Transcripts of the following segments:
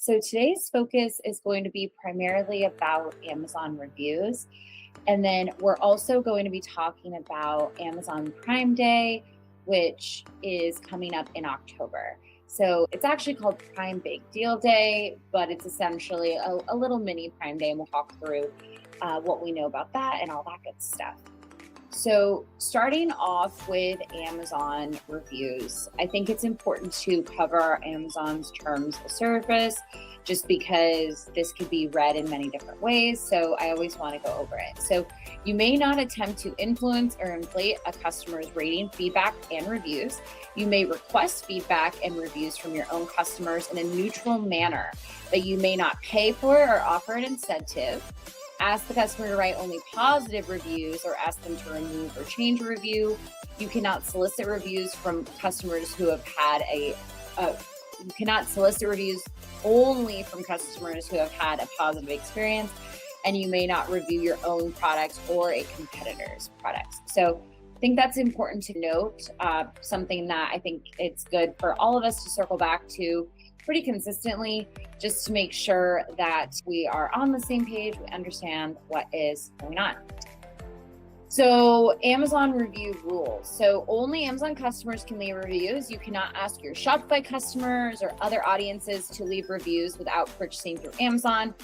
So today's focus is going to be primarily about Amazon reviews. And then we're also going to be talking about Amazon Prime Day, which is coming up in October. So it's actually called Prime Big Deal Day, but it's essentially a little mini Prime Day, and we'll talk through what we know about that and all that good stuff. So starting off with Amazon reviews, I think it's important to cover Amazon's terms of service just because this could be read in many different ways. So I always want to go over it. So you may not attempt to influence or inflate a customer's rating, feedback, and reviews. You may request feedback and reviews from your own customers in a neutral manner, but you may not pay for it or offer an incentive. Ask the customer to write only positive reviews or ask them to remove or change a review. You cannot solicit reviews from customers who have had you cannot solicit reviews only from customers who have had a positive experience, and you may not review your own products or a competitor's products. So I think that's important to note, something that I think it's good for all of us to circle back to pretty consistently, just to make sure that we are on the same page, we understand what is going on. So Amazon review rules. So only Amazon customers can leave reviews. You cannot ask your Shopify customers or other audiences to leave reviews without purchasing through Amazon.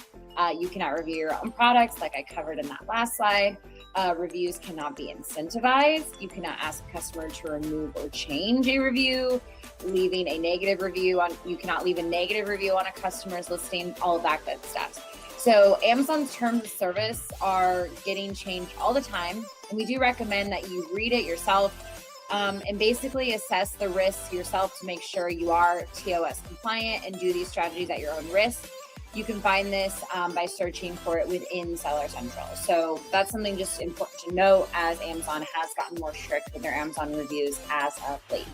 You cannot review your own products, like I covered in that last slide. Reviews cannot be incentivized. You cannot ask a customer to remove or change a review. Leaving a negative review you cannot leave a negative review on a customer's listing, all of that good stuff. So Amazon's terms of service are getting changed all the time. And we do recommend that you read it yourself and basically assess the risks yourself to make sure you are TOS compliant and do these strategies at your own risk. You can find this by searching for it within Seller Central. So that's something just important to note, as Amazon has gotten more strict with their Amazon reviews as of late.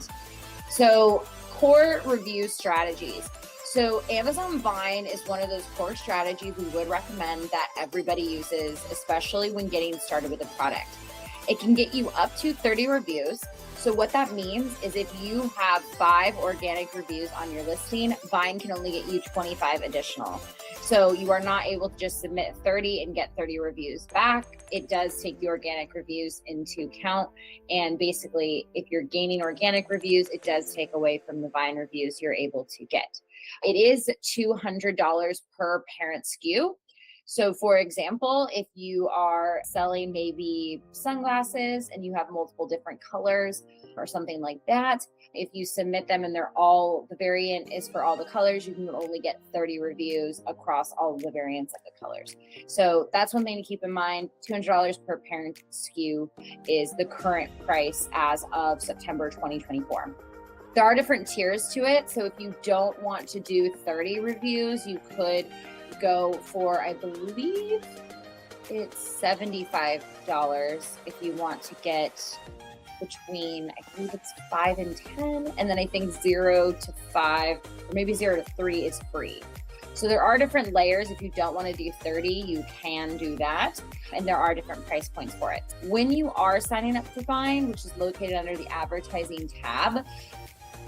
So core review strategies. So Amazon Vine is one of those core strategies we would recommend that everybody uses, especially when getting started with a product. It can get you up to 30 reviews. So what that means is if you have 5 organic reviews on your listing, Vine can only get you 25 additional. So you are not able to just submit 30 and get 30 reviews back. It does take the organic reviews into account. And basically, if you're gaining organic reviews, it does take away from the Vine reviews you're able to get. It is $200 per parent SKU. So for example, if you are selling maybe sunglasses and you have multiple different colors or something like that, if you submit them and the variant is for all the colors, you can only get 30 reviews across all of the variants of the colors. So that's one thing to keep in mind. $200 per parent SKU is the current price as of September 2024. There are different tiers to it. So if you don't want to do 30 reviews, you could go for, I believe it's $75 if you want to get between, I believe it's 5 and 10. And then I think 0 to 5, or maybe 0 to 3 is free. So there are different layers. If you don't want to do 30, you can do that. And there are different price points for it. When you are signing up for Vine, which is located under the advertising tab,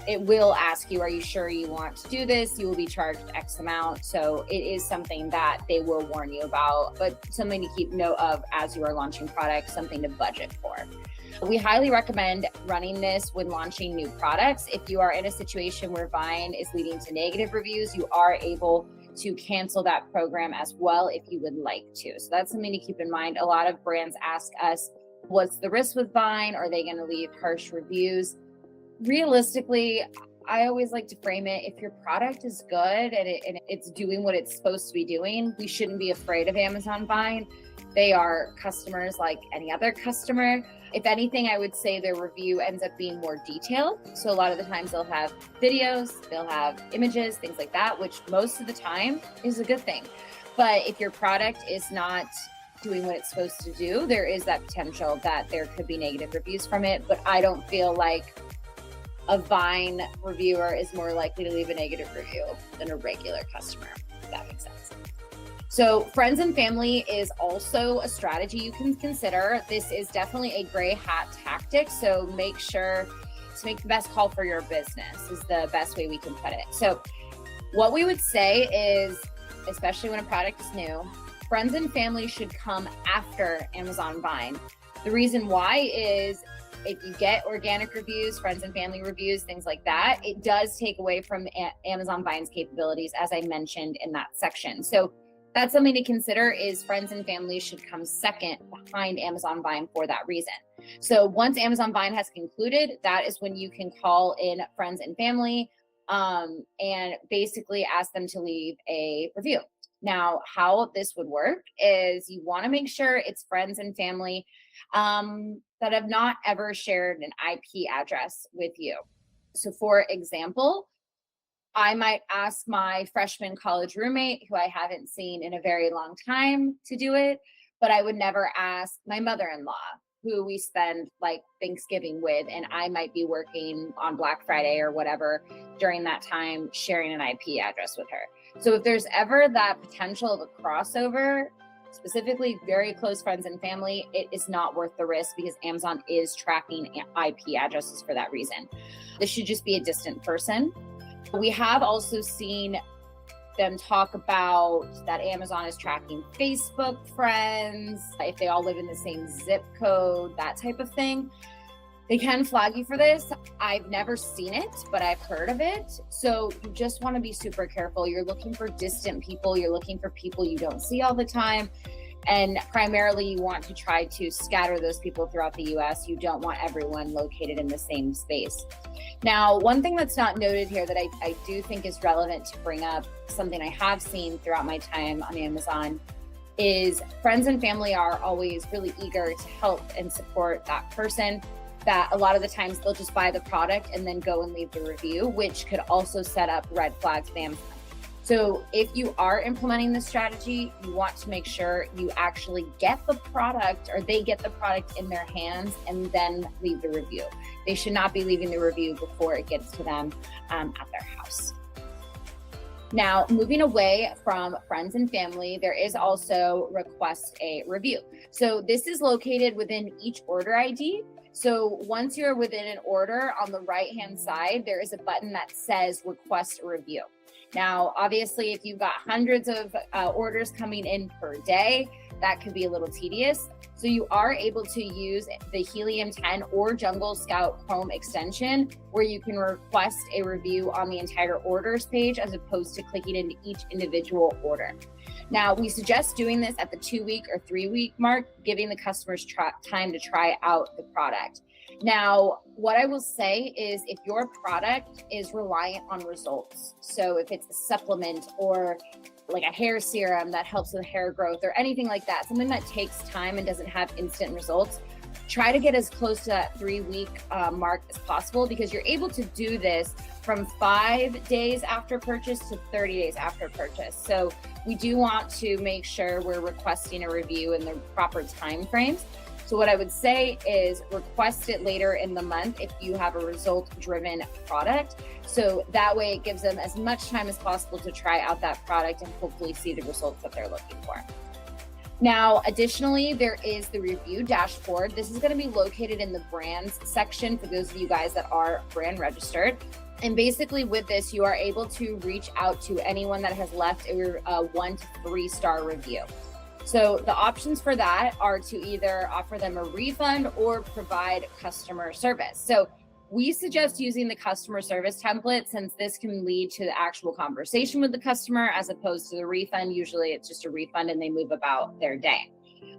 it will ask you, are you sure you want to do this? You will be charged X amount. So it is something that they will warn you about, but something to keep note of as you are launching products, something to budget for. We highly recommend running this when launching new products. If you are in a situation where Vine is leading to negative reviews, you are able to cancel that program as well if you would like to. So that's something to keep in mind. A lot of brands ask us, what's the risk with Vine? Are they going to leave harsh reviews? Realistically, I always like to frame it, if your product is good and it's doing what it's supposed to be doing, we shouldn't be afraid of Amazon Vine. They are customers like any other customer. If anything, I would say their review ends up being more detailed. So a lot of the times they'll have videos, they'll have images, things like that, which most of the time is a good thing. But if your product is not doing what it's supposed to do, there is that potential that there could be negative reviews from it. But I don't feel like a Vine reviewer is more likely to leave a negative review than a regular customer, if that makes sense. So friends and family is also a strategy you can consider. This is definitely a gray hat tactic. So make sure to make the best call for your business is the best way we can put it. So What we would say is, especially when a product is new, friends and family should come after Amazon Vine. The reason why is if you get organic reviews, friends and family reviews, things like that, it does take away from Amazon Vine's capabilities, as I mentioned in that section. So that's something to consider, is friends and family should come second behind Amazon Vine for that reason. So once Amazon Vine has concluded, that is when you can call in friends and family and basically ask them to leave a review. Now, how this would work is you want to make sure it's friends and family that have not ever shared an IP address with you. So for example, I might ask my freshman college roommate, who I haven't seen in a very long time, to do it, but I would never ask my mother-in-law, who we spend like Thanksgiving with, and I might be working on Black Friday or whatever during that time, sharing an IP address with her. So if there's ever that potential of a crossover, specifically very close friends and family, it is not worth the risk because Amazon is tracking IP addresses for that reason. This should just be a distant person. We have also seen them talk about that Amazon is tracking Facebook friends, if they all live in the same zip code, that type of thing. They can flag you for this. I've never seen it, but I've heard of it. So you just want to be super careful. You're looking for distant people. You're looking for people you don't see all the time. And primarily you want to try to scatter those people throughout the US. You don't want everyone located in the same space. Now, one thing that's not noted here that I do think is relevant to bring up, something I have seen throughout my time on Amazon, is friends and family are always really eager to help and support that person. That a lot of the times they'll just buy the product and then go and leave the review, which could also set up red flags with Amazon. So if you are implementing this strategy, you want to make sure you actually get the product, or they get the product in their hands and then leave the review. They should not be leaving the review before it gets to them at their house. Now, moving away from friends and family, there is also request a review. So this is located within each order ID. So once you're within an order, on the right-hand side, there is a button that says request a review. Now, obviously, if you've got hundreds of orders coming in per day, that could be a little tedious. So you are able to use the Helium 10 or Jungle Scout Chrome extension, where you can request a review on the entire orders page as opposed to clicking into each individual order. Now, we suggest doing this at the 2-week or 3-week mark, giving the customers time to try out the product. Now, what I will say is if your product is reliant on results, so if it's a supplement or like a hair serum that helps with hair growth or anything like that, something that takes time and doesn't have instant results, try to get as close to that 3-week mark as possible, because you're able to do this from 5 days after purchase to 30 days after purchase. So we do want to make sure we're requesting a review in the proper time frames. So what I would say is request it later in the month if you have a result-driven product. So that way it gives them as much time as possible to try out that product and hopefully see the results that they're looking for. Now, additionally, there is the review dashboard. This is going to be located in the brands section for those of you guys that are brand registered. And basically with this, you are able to reach out to anyone that has left a 1 to 3 star review. So the options for that are to either offer them a refund or provide customer service. So we suggest using the customer service template, since this can lead to the actual conversation with the customer as opposed to the refund. Usually it's just a refund and they move about their day.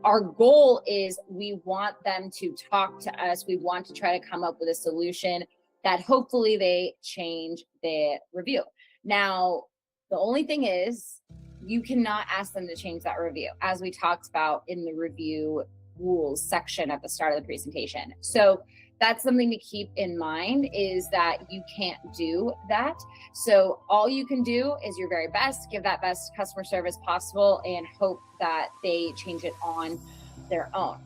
Our goal is we want them to talk to us. We want to try to come up with a solution that hopefully they change the review. Now, the only thing is, you cannot ask them to change that review, as we talked about in the review rules section at the start of the presentation. So that's something to keep in mind, is that you can't do that. So all you can do is your very best, give that best customer service possible, and hope that they change it on their own.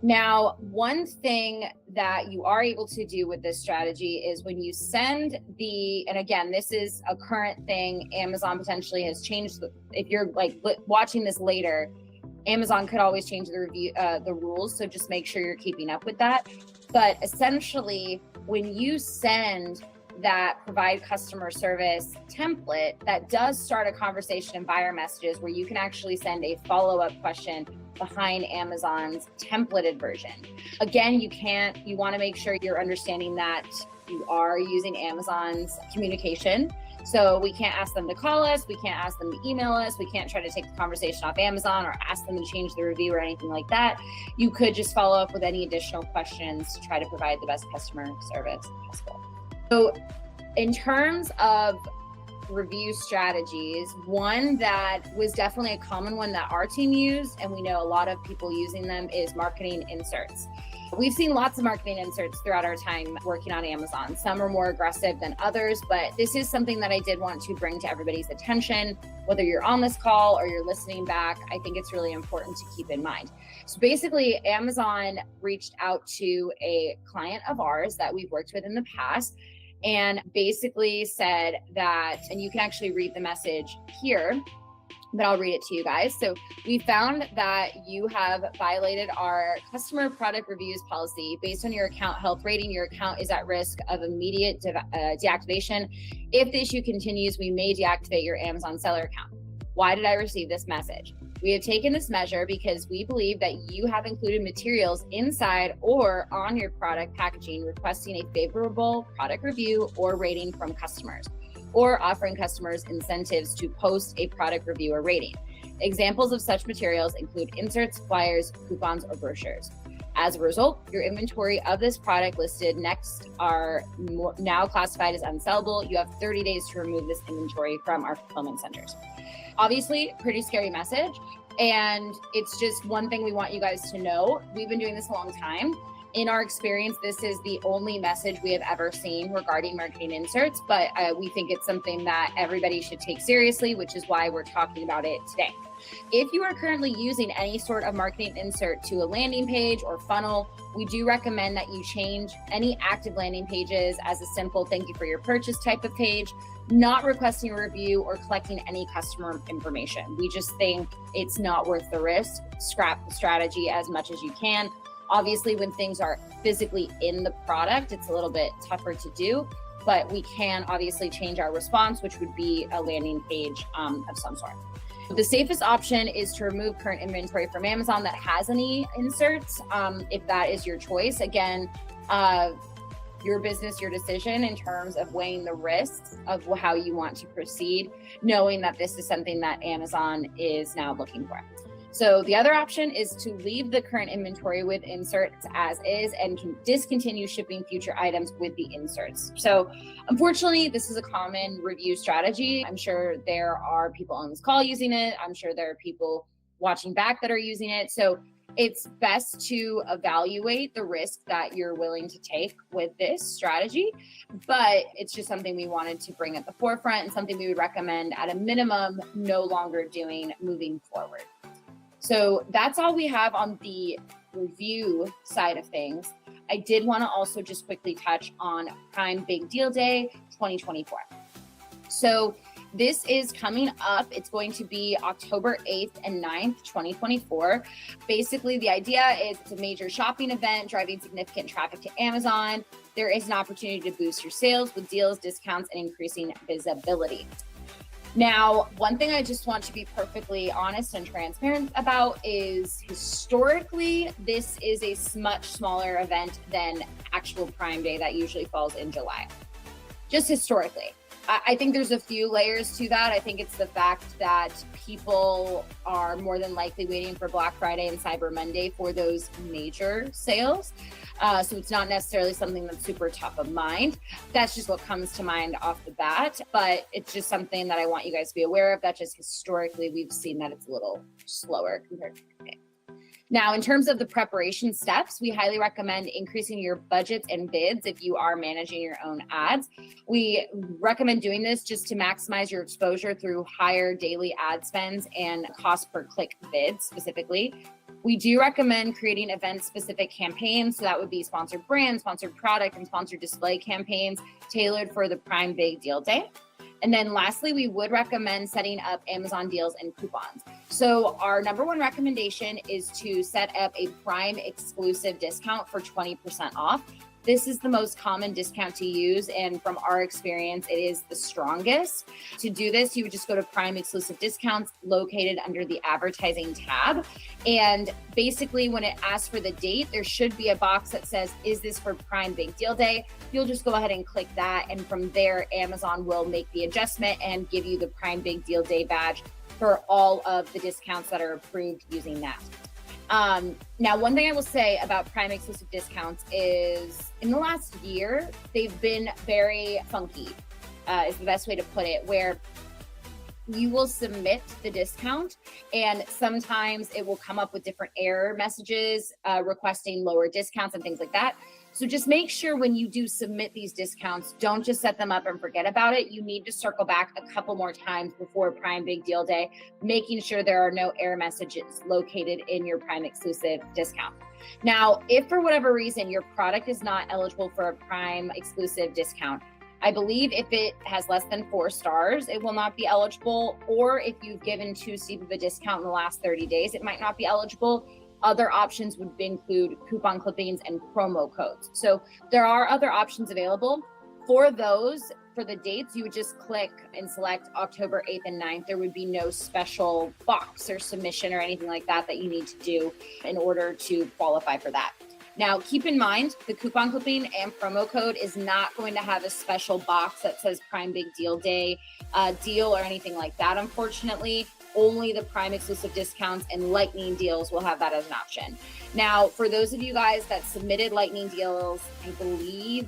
Now, one thing that you are able to do with this strategy is when you send and again, this is a current thing, Amazon potentially has changed. If you're like watching this later, Amazon could always change the rules. So just make sure you're keeping up with that. But essentially, when you send that provide customer service template that does start a conversation in buyer messages where you can actually send a follow-up question behind Amazon's templated version. Again, you want to make sure you're understanding that you are using Amazon's communication. So we can't ask them to call us, we can't ask them to email us, we can't try to take the conversation off Amazon or ask them to change the review or anything like that. You could just follow up with any additional questions to try to provide the best customer service possible. So in terms of review strategies, one that was definitely a common one that our team used, and we know a lot of people using them, is marketing inserts. We've seen lots of marketing inserts throughout our time working on Amazon. Some are more aggressive than others, but this is something that I did want to bring to everybody's attention. Whether you're on this call or you're listening back, I think it's really important to keep in mind. So basically, Amazon reached out to a client of ours that we've worked with in the past and basically said that, and you can actually read the message here, but I'll read it to you guys. So we found that you have violated our customer product reviews policy. Based on your account health rating, your account is at risk of immediate deactivation. If the issue continues, we may deactivate your Amazon seller account. Why did I receive this message? We have taken this measure because we believe that you have included materials inside or on your product packaging requesting a favorable product review or rating from customers, or offering customers incentives to post a product review or rating. Examples of such materials include inserts, flyers, coupons, or brochures. As a result, your inventory of this product listed next are now classified as unsellable. You have 30 days to remove this inventory from our fulfillment centers. Obviously, pretty scary message. And it's just one thing we want you guys to know. We've been doing this a long time. In our experience, this is the only message we have ever seen regarding marketing inserts, but we think it's something that everybody should take seriously, which is why we're talking about it today. If you are currently using any sort of marketing insert to a landing page or funnel, we do recommend that you change any active landing pages as a simple thank you for your purchase type of page, not requesting a review or collecting any customer information. We just think it's not worth the risk. Scrap the strategy as much as you can. Obviously, when things are physically in the product, it's a little bit tougher to do, but we can obviously change our response, which would be a landing page of some sort. The safest option is to remove current inventory from Amazon that has any inserts, if that is your choice. Again, your business, your decision in terms of weighing the risks of how you want to proceed, knowing that this is something that Amazon is now looking for. So the other option is to leave the current inventory with inserts as is and can discontinue shipping future items with the inserts. So unfortunately, this is a common review strategy. I'm sure there are people on this call using it. I'm sure there are people watching back that are using it. So it's best to evaluate the risk that you're willing to take with this strategy, but it's just something we wanted to bring at the forefront and something we would recommend at a minimum no longer doing moving forward. So that's all we have on the review side of things. I did want to also just quickly touch on Prime Big Deal Day 2024. So this is coming up. It's going to be October 8th and 9th, 2024. Basically, the idea is it's a major shopping event driving significant traffic to Amazon. There is an opportunity to boost your sales with deals, discounts, and increasing visibility. Now, one thing I just want to be perfectly honest and transparent about is historically, this is a much smaller event than actual Prime Day that usually falls in July. Just historically. I think there's a few layers to that. I think it's the fact that people are more than likely waiting for Black Friday and Cyber Monday for those major sales. So it's not necessarily something that's super top of mind. That's just what comes to mind off the bat. But it's just something that I want you guys to be aware of. That just historically, we've seen that it's a little slower compared to today. Now, in terms of the preparation steps, we highly recommend increasing your budgets and bids if you are managing your own ads. We recommend doing this just to maximize your exposure through higher daily ad spends and cost per click bids specifically. We do recommend creating event-specific campaigns. So that would be sponsored brand, sponsored product, and sponsored display campaigns tailored for the Prime Big Deal Day. And then lastly, we would recommend setting up Amazon deals and coupons. So our number one recommendation is to set up a Prime exclusive discount for 20% off. This is the most common discount to use, and from our experience, it is the strongest. To do this, you would just go to Prime Exclusive Discounts located under the Advertising tab. And basically, when it asks for the date, there should be a box that says, is this for Prime Big Deal Day? You'll just go ahead and click that. And from there, Amazon will make the adjustment and give you the Prime Big Deal Day badge for all of the discounts that are approved using that. Now, one thing I will say about Prime Exclusive Discounts is in the last year, they've been very funky, is the best way to put it, where you will submit the discount and sometimes it will come up with different error messages requesting lower discounts and things like that. So just make sure when you do submit these discounts, don't just set them up and forget about it. You need to circle back a couple more times before Prime Big Deal Day, making sure there are no error messages located in your Prime Exclusive discount. Now, if for whatever reason your product is not eligible for a Prime Exclusive discount, I believe if it has less than 4 stars, it will not be eligible. Or if you've given too steep of a discount in the last 30 days, it might not be eligible. Other options would include coupon clippings and promo codes. So there are other options available. For those, for the dates, you would just click and select October 8th and 9th. There would be no special box or submission or anything like that that you need to do in order to qualify for that. Now, keep in mind, the coupon clipping and promo code is not going to have a special box that says Prime Big Deal Day deal or anything like that, unfortunately. Only the Prime Exclusive Discounts and Lightning deals will have that as an option. Now, for those of you guys that submitted Lightning deals, I believe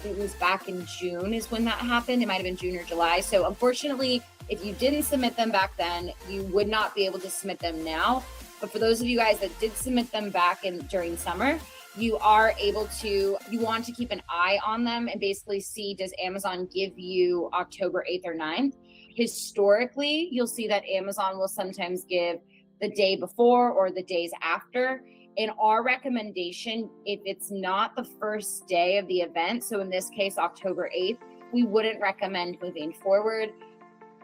it was back in June is when that happened. It might have been June or July. So unfortunately, if you didn't submit them back then, you would not be able to submit them now. But for those of you guys that did submit them back during summer, you are able to, you want to keep an eye on them and basically see, does Amazon give you October 8th or 9th? Historically, you'll see that Amazon will sometimes give the day before or the days after. In our recommendation, if it's not the first day of the event, so in this case, October 8th, we wouldn't recommend moving forward,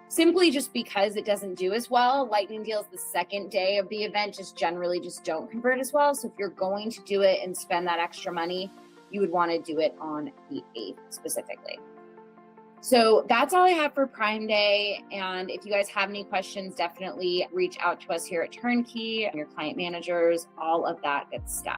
simply just because it doesn't do as well. Lightning deals the second day of the event generally don't convert as well. So if you're going to do it and spend that extra money, you would want to do it on the 8th specifically. So that's all I have for Prime Day. And if you guys have any questions, definitely reach out to us here at TurnKey, your client managers, all of that good stuff.